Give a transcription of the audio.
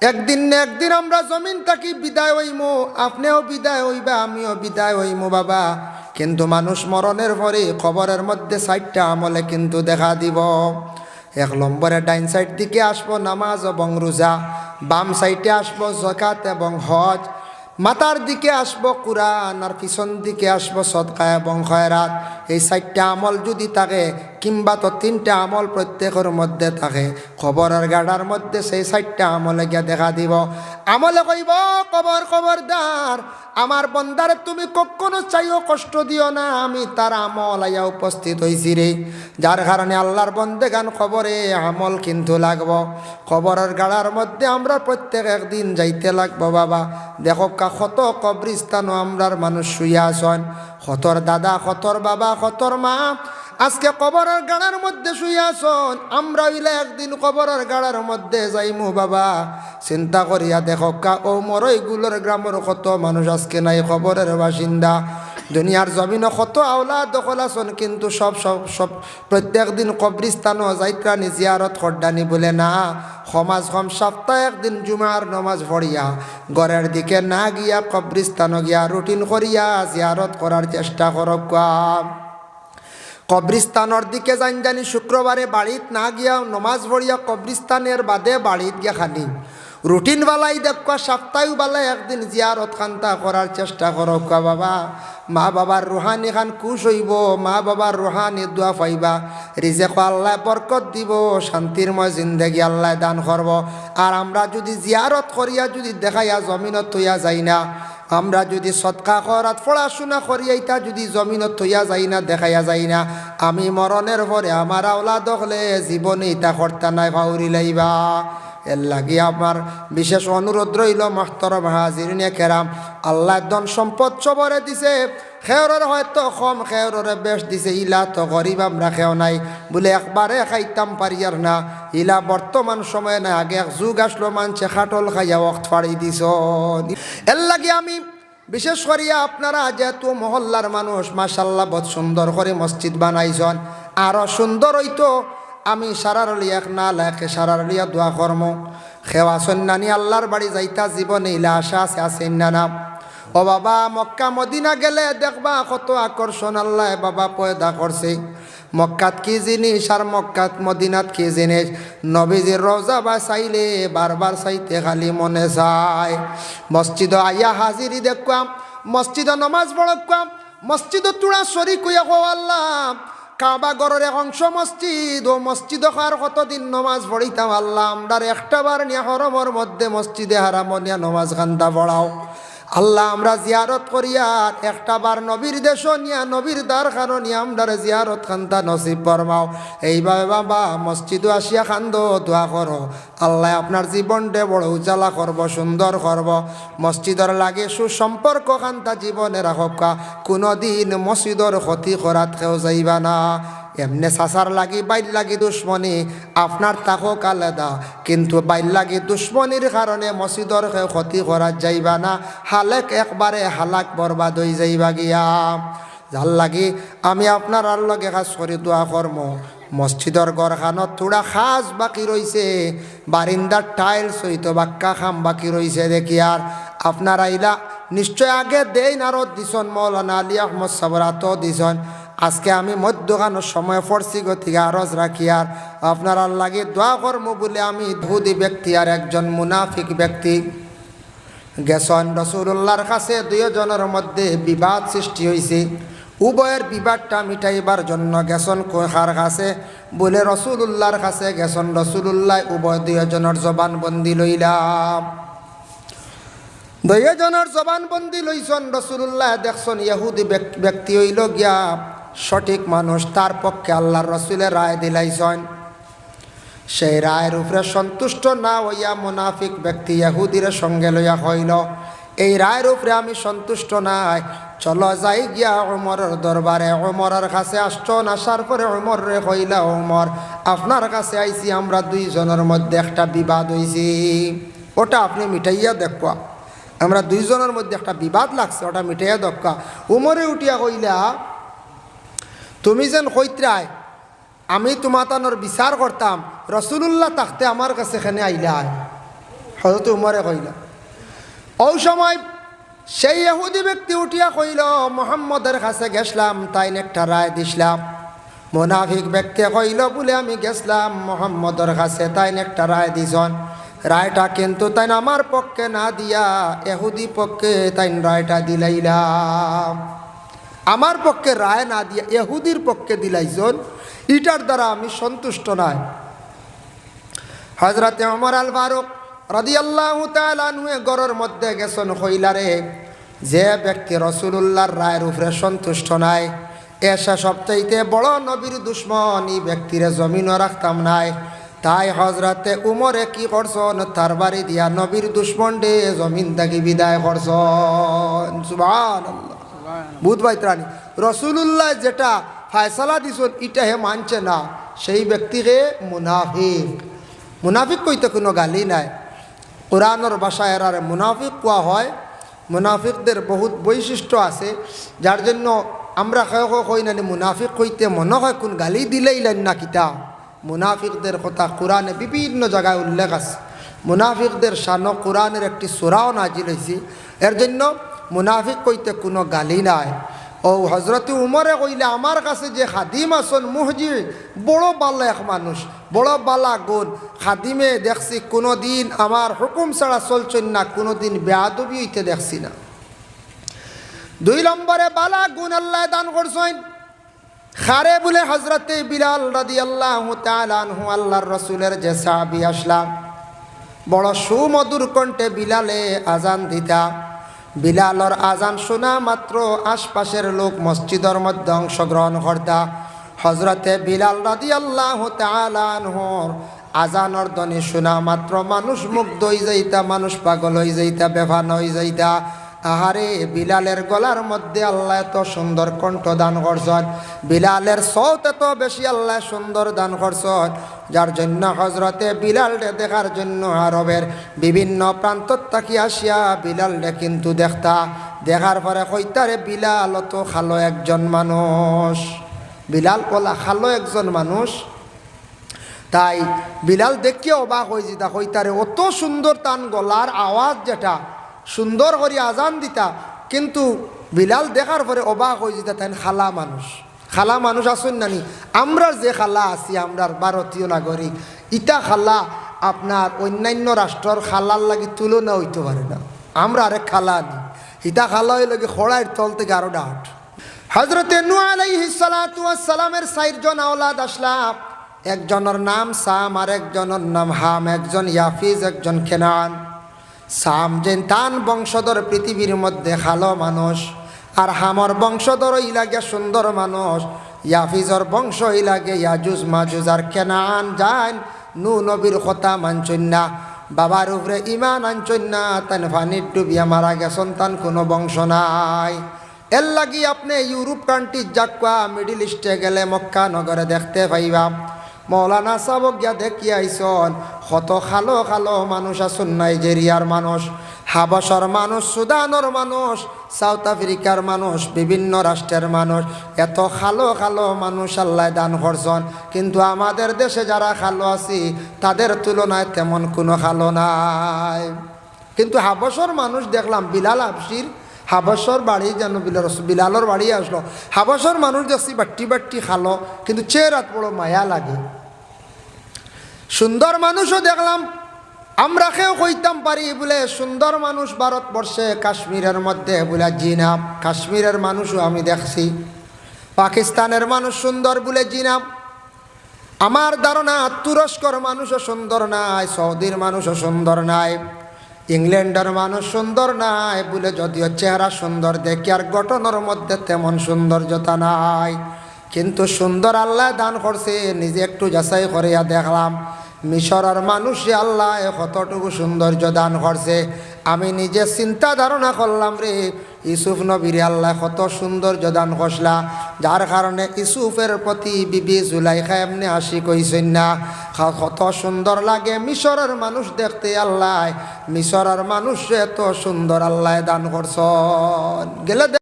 একদিন না একদিন আমরা জমিন থাকি বিদায় হইমু, আপনিও বিদায় হইবা, আমিও বিদায় হইমু বাবা। কিন্তু মানুষ মরণের পরে কবরের মধ্যে 4টা আমলে কিন্তু দেখা দিব। 1 নম্বরে ডাইন সাইড দিকে আসবো নামাজ এবং রোজা, বাম সাইডে আসবো যাকাত এবং হজ, মাথার দিকে আসবো কুরআন, আর পিছন দিকে আসবো সদকা এবং খয়রাত। এই 4টা আমল যদি থাকে, কিংবা তো 3টা আমল প্রত্যেকের মধ্যে থাকে, খবরের গাড়ার মধ্যে সেই 4টা আমলে গিয়া দেখা দিব। আমলে কইব, কবর খবরদার, আমার বন্দারে তুমি কখনো চাইও কষ্ট দিও না, আমি তার আমল আইয়া উপস্থিত হইছি রে। যার কারণে আল্লাহর বন্দেগান খবরে আমল কিন্তু লাগব। খবরের গাড়ার মধ্যে আমরা প্রত্যেক একদিন যাইতে লাগবো বাবা। দেখো কত কবরিস্তানও আমরার মানুষ শুইয়া আছেন, কতর দাদা, কতর বাবা, কতর মা আজকে কবরের গাড়ার মধ্যে শুইয়া আছেন। আমরা হইলে একদিন কবরের গাড়ার মধ্যে যাইমু বাবা। চিন্তা করিয়া দেখো ও মরইগুলোর গ্রামের কত মানুষ আজকে নাই খবরের বাসিন্দা। দুনিয়ার জমিনও কত আওলা দখল আছেন, কিন্তু সব প্রত্যেক দিন কবরিস্তানও যাইত্রানি জিয়ারত করডানি বলে না। সমাজ কম সপ্তাহে একদিন জুমার নমাজ পড়িয়া ঘরের দিকে না গিয়া কবরিস্তানও গিয়া রুটিন করিয়া জিয়ারত করার চেষ্টা করক। কবরিস্তানের দিকে জানি শুক্রবারে বাড়িত না গিয়া নমাজ পড়িয়া কবরিস্তানের বাদে বাড়িত গিয়া খানি রুটিন বালাই দেখবা, সপ্তাহ বালাই একদিন জিয়ারত খান্তা করার চেষ্টা করক বাবা। মা বাবার রুহানি খান খুশ হইব, মা বাবার রুহানি দোয়া পাইবা, রিজেক আল্লাহ বরকত দিব, শান্তিরময় জিন্দেগি আল্লাহ দান করব। আর আমরা যদি জিয়ারত করিয়া যদি দেখাইয়া জমিনত থইয়া যাই না, আমরা যদি সদকা করাত পড়াশোনা করিয়াইতা যদি জমিনত থইয়া যাই না, দেখাইয়া যাই না, আমি মরণের পরে আমার আওলাদ হলে জীবনে ইতা কর্তা নাই ভাউরি লাইবা। এর লাগি আমার বিশেষ অনুরোধ রইল মহতরম হাজিরিনে কেরাম, আল্লাহ ধন সম্পদ সবরে দিছে, খেয়রের হয়তো কম, খেয়রের বেশ দিছে, ইলা তো গরিব আমরা খেও নাই বলে একবারে খাইতাম পারিয়ার না। ইলা বর্তমান সময়ে না, আগে এক যুগ আসলো মানুষে খাটল খাইয়া ওয়াক্ত ফাড়ি দিছ। এর লাগি আমি বিশেষ করিয়া আপনারা যেহেতু মহল্লার মানুষ মাশাল্লাহ বহুত সুন্দর করে মসজিদ বানাইছেন, আরও সুন্দর হইতো আমি সারারলি এক না লাখে সারারলিয়া দোয়া কর্ম খেওয়া সন্ন্যানি আল্লাহর বাড়ি যাইতা জীবনে ইলা আশা আছে, আছেন না না? ও বাবা, মক্কা মদিনা গেলে দেখবা কত আকর্ষণ আল্লাহ বাবা পয়দা করছে। মক্কাত কি জিনিস আর মক্কাত মদিনাত কি জিনিস, নবীজির রওজা বা চাইলে বারবার চাইতে খালি মনে চায়। মসজিদ আইয়া হাজিরি দেখবাম, মসজিদ নমাজ পড়বাম, মসজিদ তুড়া শরীক হইয়া কো আল্লাহ কাবা গরের এক অংশ মসজিদ, ও মসজিদ আর কতদিন নমাজ পড়িতাম আল্লাহ, আমরার একটা বার নিয়ে হরমর মধ্যে মসজিদে হারাম নিয়ে নমাজ খান্দা পড়াও আল্লাহ। আমরা জিয়ারত করিয়া একটা বার নবীর দেশ নিয়া নবীর দ্বারখান নিয়ে আমরা জিয়ারত খান্দা নসিব ফরমাও। এইভাবে বাবা মসজিদও আসিয়া খান্দ দোয়া করো, আল্লাহ আপনার জীবনটা বড় উজালা করব, সুন্দর করব। মসজিদর লাগে সুসম্পর্ক খান্তা জীবনে রাখকা, কোনোদিন মসজিদর ক্ষতি করাত কেউ যাইবা না। এমনি সাসার লাগি বাইর লাগি দুশ্মনী আপনার তাকক আলাদা, কিন্তু বাইর লাগি দুশ্মনির কারণে মসজিদর ক্ষতি করা যাইবা না, হালেক একবারে হালাক বরবাদ হয়ে যাইবা গিয়া। যার লাগি আমি আপনার আর লগে কাজ করি দোয়া কর্ম, মসজিদর গড়খানত থোড়া খাস বাকি রয়েছে, বারিন্দার টাইলস হইতো বাক্কা খাম বাকি রয়েছে দেখি। আর আপনার আইলা নিশ্চয় আগে দেন আরও দিছন, মৌলানা আলী আহমদ সাবরাত দিছন। আজকে আমি মধ্যখানোর সময় পড়ছি গতিকে আরজ রাখি আর আপনার লাগে দোয়া কর্ম বলে আমি ধুদি ব্যক্তি আর একজন মুনাফিক ব্যক্তি গেছন রসুল্লাহর কাছে, দুইজনের মধ্যে বিবাদ সৃষ্টি হয়েছে। উভয়ের বিবাদটা মিটাইবার জন্য গেছন কার কাছে বলে রসুল্লাহর কাছে গেছন। রসুল্লাহ উভয় দুইজনের জবানবন্দি লইলাম, দুইজনের জবানবন্দি লইছন। রসুল্লাহ দেখছন ইহুদি ব্যক্তি হইল গিয়া সঠিক মানুষ, তার পক্ষে আল্লাহর রসুলের রায় দিলাইছেন। সেই রায়ের উপরে সন্তুষ্ট না হইয়া মুনাফিক ব্যক্তি ইহুদির সঙ্গে লইয়া হইল, এই রায়ের উপরে আমি সন্তুষ্ট নাই, চলো যাই গিয়া ওমরের দরবারে। ওমরের কাছে আসছন, আসার পরে ওমর রে কইলা, ওমর আপনার কাছে আইছি, আমরা দুইজনের মধ্যে একটা বিবাদ হইছি, ওটা আপনি মিটাইয়া দেখবা। আমরা দুইজনের মধ্যে একটা বিবাদ লাগছে, ওটা মিটাইয়া দক্কা। উমরে উঠিয়া কইলা, তুমি যেন কইত্রায় আমি তোমাতানোর বিচার করতাম, রসুল্লাহ থাকতে আমার কাছে এখানে আইলা। হযরত উমরে কইলা। ওই সময় সেই ইহুদি ব্যক্তি উঠিয়া কইল, মুহাম্মদের কাছে গেছলাম, তাই একটা রায় দিছিলাম। মুনাফিক ব্যক্তি কইল, বলে আমি গেছলাম মুহাম্মদের কাছে, তাই একটা রায় দিছন। রায়টা কিন্তু তাই আমার পক্ষে না দিয়া ইহুদি পক্ষে তাই রায়টা দিলাইলাম। আমার পক্ষে রায় না দিয়া ইহুদির পক্ষে দিলাইছন, এটার দ্বারা আমি সন্তুষ্ট নাই। হযরতে ওমর আল ফারুক রাদিয়াল্লাহু তাআলা আনহু ঘরের মধ্যে গেছেন, কইলারে যে ব্যক্তি রাসূলুল্লাহর রায়ের উপরে সন্তুষ্ট নাই, এসা সবচাইতে বড় নবীর দুশ্মন, এই ব্যক্তিরে জমিনও রাখতাম নাই। তাই হযরতে উমরে কি করছন, তার বাড়ি দিয়া নবীর দুশ্মন ডে জমিন থেকে বিদায় করছন। সুবহানাল্লাহ। বুধ ভাইত্রানি রাসূলুল্লাহ যেটা ফয়সালা দিছন এটা হে মানছে না, সেই ব্যক্তিকে মুনাফিক। মুনাফিক কইতে কোনো গালি নাই। কোরআনের ভাষায় এরারে মুনাফিক কোয়া হয়। মুনাফিকদের বহুত বৈশিষ্ট্য আছে, যার জন্য আমরা কই না মুনাফিক কইতে মনে হয় কোন গালি দিলেই লাইন না কিতা। মুনাফিকদের কথা কোরআনে বিভিন্ন জায়গায় উল্লেখ আছে। মুনাফিকদের শান কোরআনের একটি সূরাও নাজিল হয়েছে। এর জন্য মুনাফিক কইতে কোনো গালি নাই। ও হযরত উমরে কইলে, আমার কাছে যে খাদিম আসন মুহজি, বড় বালা এক মানুষ, বড় বালা গুণ। খাদিমে দেখছি কোনো দিন আমার হুকুম ছাড়া চলছেন না, কোনো দিন বেয়াদবি হইতে দেখছি না। 2 নম্বরে বালা গুণ আল্লাহ দান করছেন। খারে বলে হযরতে বিলাল রাদিয়াল্লাহু তাআলা আনহু আল্লাহর রাসূলের যে সাহাবী আসলাম, বড় সুমধুর কণ্ঠে বিলালে আজান দিতা। বিলালর আজান শোনা মাত্র আশপাশের লোক মসজিদের মধ্যে অংশগ্রহণ করতা। হযরতে বিলাল রাদিয়াল্লাহু তাআলা আনহুর আজানের ধ্বনি শোনা মাত্র মানুষ মুগ্ধ হয়ে যাইতা, মানুষ পাগল হয়ে যাইতা, বেফান হয়ে যাইতা। আহারে বিলালের গলার মধ্যে আল্লাহ এত সুন্দর কণ্ঠ দান করছেন, বিলালের সৌত এত বেশি আল্লাহ সুন্দর দান করছেন, যার জন্য হযরতে বিলালকে দেখার জন্য আরবের বিভিন্ন প্রান্ত থাকি আসিয়া বিলালকে কিন্তু দেখার পরে কইতারে বিলাল অত খালো একজন মানুষ। বিলাল বলা খালো একজন মানুষ। তাই বিলাল দেখিয়ে অবাক হয়ে যেতা, কইতারে অত সুন্দর তান গলার আওয়াজ, যেটা সুন্দর করে আজান দিতা, কিন্তু বিলাল দেখার পরে অবাক হয়ে যেতা তাই খালা মানুষ। খালা মানুষ আসুন নানি, আমরা যে খালা আছি, আমরার ভারতীয় নাগরিক, ইটা খালা আপনার অন্যান্য রাষ্ট্রের খালার লাগি তুলনা হইতে পারে না। আমরা আরেক খালা নি, ইটা খালা হইল কি খড়াইয়ের তল থেকে আরো ডাট। হযরতে নূহ আলাইহিস সালাতু ওয়াস সালামের 4 জন আওলাদ আসলাম। একজনের নাম সাম, আর একজনের নাম হাম, একজন ইয়াফিজ, একজন কেনান। সাম যে তান বংশধর পৃথিবীর মধ্যে খালো মানুষ, আর হামর বংশধর ইলাগে সুন্দর মানুষ, ইয়াফিজর বংশ ইলাগে ইয়াজুজ মাজুজ, আর কেনান যান নূ নবীর কথা মানছেন না, বাবার উপরে ইমান আনছেন না, তান ফানির ডুবিয়া মারা গেছেন, তান কোনো বংশ নাই। এর লাগি আপনি ইউরোপ কান্ট্রিজ যাকুয়া, মিডিল ইস্টে গেলে মক্কা নগরে দেখতে পাইবা মৌলানা সাবক গিয়া দেখি আইসন, কত খালো খালো মানুষ আসুন, নাইজেরিয়ার মানুষ, হাবশর মানুষ, সুদানের মানুষ, সাউথ আফ্রিকার মানুষ, বিভিন্ন রাষ্ট্রের মানুষ, এত খালো খালো মানুষ আল্লাহ দান করছেন। কিন্তু আমাদের দেশে যারা খালো আছি তাদের তুলনায় তেমন কোনো খালো নাই। কিন্তু হাবশর মানুষ দেখলাম, বিলাল হাবশির হাবশর বাড়ি যেন বিলালর বাড়ি আসলো, হাবশর মানুষ দেখছি বাট্টি বাট্টি খালো, কিন্তু চেহারাত বড় মায়া লাগে। সুন্দর মানুষও দেখলাম, আমরা কেউ কইতাম পারি বলে সুন্দর মানুষ ভারতবর্ষে কাশ্মীরের মধ্যে বলে জিনাম, কাশ্মীরের মানুষও আমি দেখছি। পাকিস্তানের মানুষ সুন্দর বলে জিনাম। আমার ধারণা তুরস্কর মানুষও সুন্দর নাই, সৌদির মানুষও সুন্দর নাই, ইংল্যান্ডের মানুষ সুন্দর নাই বলে যদিও চেহারা সুন্দর দেখি, আর গঠনের মধ্যে তেমন সৌন্দর্যতা নাই। কিন্তু সুন্দর আল্লাহ দান করছে, নিজে একটু যাচাই করিয়া দেখলাম মিশরের মানুষে আল্লাহ কতটুকু সৌন্দর্য দান করছে। আমি নিজে চিন্তা ধারণা করলাম রে, ইউসুফ নবীরে আল্লাহ কত সৌন্দর্য দান করলা, যার কারণে ইউসুফের প্রতি বিবি জুলাইখা এমনি আশিক হইছেন না। কত সুন্দর লাগে মিশরের মানুষ দেখতে, আল্লাহ মিশরের মানুষ এত সুন্দর আল্লাহ দান করছেন। গেলে